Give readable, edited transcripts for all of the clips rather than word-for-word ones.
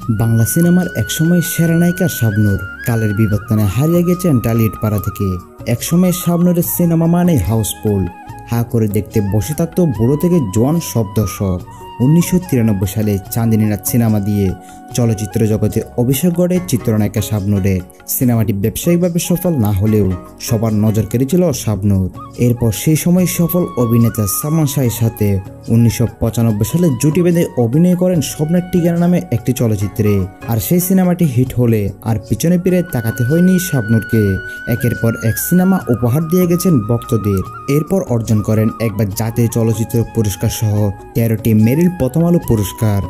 বাংলা সিনেমার একসময় সেরা নায়িকা শাবনূর কালের বিবর্তনে হারিয়ে গেছেন টালিউড পাড়া থেকে। একসময় শাবনূরের সিনেমা মানে হাউসফুল, হা করে দেখতে বসে থাকতো বুড়ো থেকে জোয়ান সব দর্শক। 1993 সালে চাঁদিনী রাত সিনেমা দিয়ে চলচ্চিত্র জগতে অভিষেক ঘটে চিত্রনায়িকা শাবনূরের। সিনেমাটি ব্যবসায়িকভাবে সফল না হলেও সবার নজর কেড়েছিল শাবনূর। এরপর সেই সময় সফল অভিনেতা সালমান শাহের সাথে 1995 সালে জুটি বেঁধে অভিনয় করেন স্বপ্নের ঠিকানা নামে একটি চলচ্চিত্রে। আর সেই সিনেমাটি হিট হলে আর পিছনে ফিরে তাকাতে হয়নি শাবনূরকে। একের পর এক সিনেমা উপহার দিয়ে গেছেন ভক্তদের। এরপর অর্জন করেন একবার জাতীয় চলচ্চিত্র পুরস্কার সহ 13টি মেরিল প্রথম আলো পুরস্কার।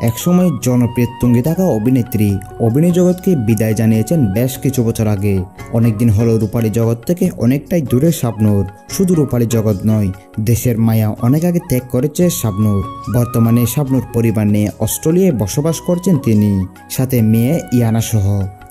একসময় জনপ্রিয় তুঙ্গে থাকা অভিনেত্রী অভিনয় জগৎকে বিদায় জানিয়েছেন বেশ কিছু বছর আগে। অনেকদিন হলো রূপালী জগৎ থেকে অনেকটাই দূরে শাবনূর। শুধু রূপালী জগৎ নয়, দেশের মায়া অনেক আগে ত্যাগ করেছে শাবনূর। বর্তমানে শাবনূর পরিবার নিয়ে অস্ট্রেলিয়ায় বসবাস করছেন তিনি, সাথে মেয়ে ইয়ানা সহ।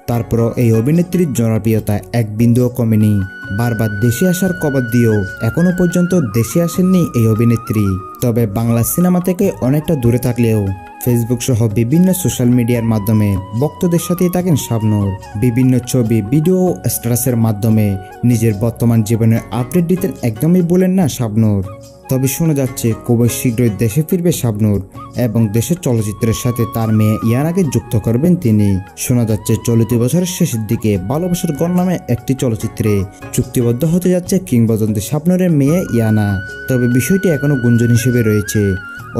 তারপরও এই অভিনেত্রীর জনপ্রিয়তা এক বিন্দুও কমেনি। বারবার দেশে আসার কবর দিয়েও এখনো পর্যন্ত দেশে আসেননি এই অভিনেত্রী। তবে বাংলা সিনেমা থেকে অনেকটা দূরে থাকলেও ফেসবুক সহ বিভিন্ন সোশ্যাল মিডিয়ার মাধ্যমে ভক্তদের সাথেই থাকেন শাবনূর। বিভিন্ন ছবি, ভিডিও, স্ট্যাটাসের মাধ্যমে নিজের বর্তমান জীবনের আপডেট দিতেন একদমই বলেন না শাবনূর। তবে শোনা যাচ্ছে খুবই শীঘ্রই দেশে ফিরবে শাবনূর এবং দেশের চলচ্চিত্রের সাথে তার মেয়ে ইয়ানাকে যুক্ত করবেন তিনি। শোনা যাচ্ছে চলতি বছরের শেষের দিকে ভালোবাসার গণ নামে একটি চলচ্চিত্রে চুক্তিবদ্ধ হতে যাচ্ছে কিংবদন্তি শাবনূরের মেয়ে ইয়ানা। তবে বিষয়টি এখনো গুঞ্জন হিসেবে রয়েছে।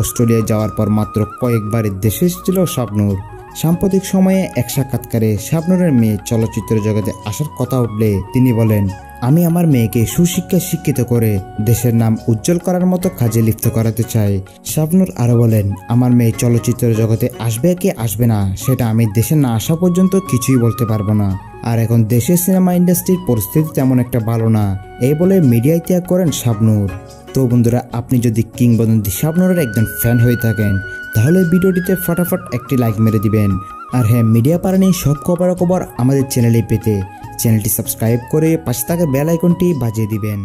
অস্ট্রেলিয়ায় যাওয়ার পর মাত্র কয়েকবার দেশে এসেছিল শাবনূর। সাম্প্রতিক সময়ে এক সাক্ষাৎকারে শাবনূরের মেয়ে চলচ্চিত্র জগতে আসার কথা উঠলে তিনি বলেন, আমি আমার মেয়েকে সুশিক্ষায় শিক্ষিত করে দেশের নাম উজ্জ্বল করার মতো কাজে লিপ্ত করাতে চাই। শাবনূর আরও বলেন, আমার মেয়ে চলচ্চিত্র জগতে আসবে কি আসবে না সেটা আমি দেশে না আসা পর্যন্ত কিছুই বলতে পারবো না। আর এখন দেশের সিনেমা ইন্ডাস্ট্রির পরিস্থিতি তেমন একটা ভালো না, এই বলে মিডিয়ায় ত্যাগ করেন শাবনূর। তো বন্ধুরা, আপনি যদি কিংবদন্তি শাবনূরের একজন ফ্যান হয়ে থাকেন তাহলে ভিডিওটিতে ফটাফট একটি লাইক মেরে দিবেন। আর হ্যাঁ, মিডিয়া পাড়া নিয়ে সব খবরাখবর আমাদের চ্যানেলে পেতে চ্যানেলটি সাবস্ক্রাইব করে পাশে থাকা বেল আইকনটি বাজিয়ে দিবেন।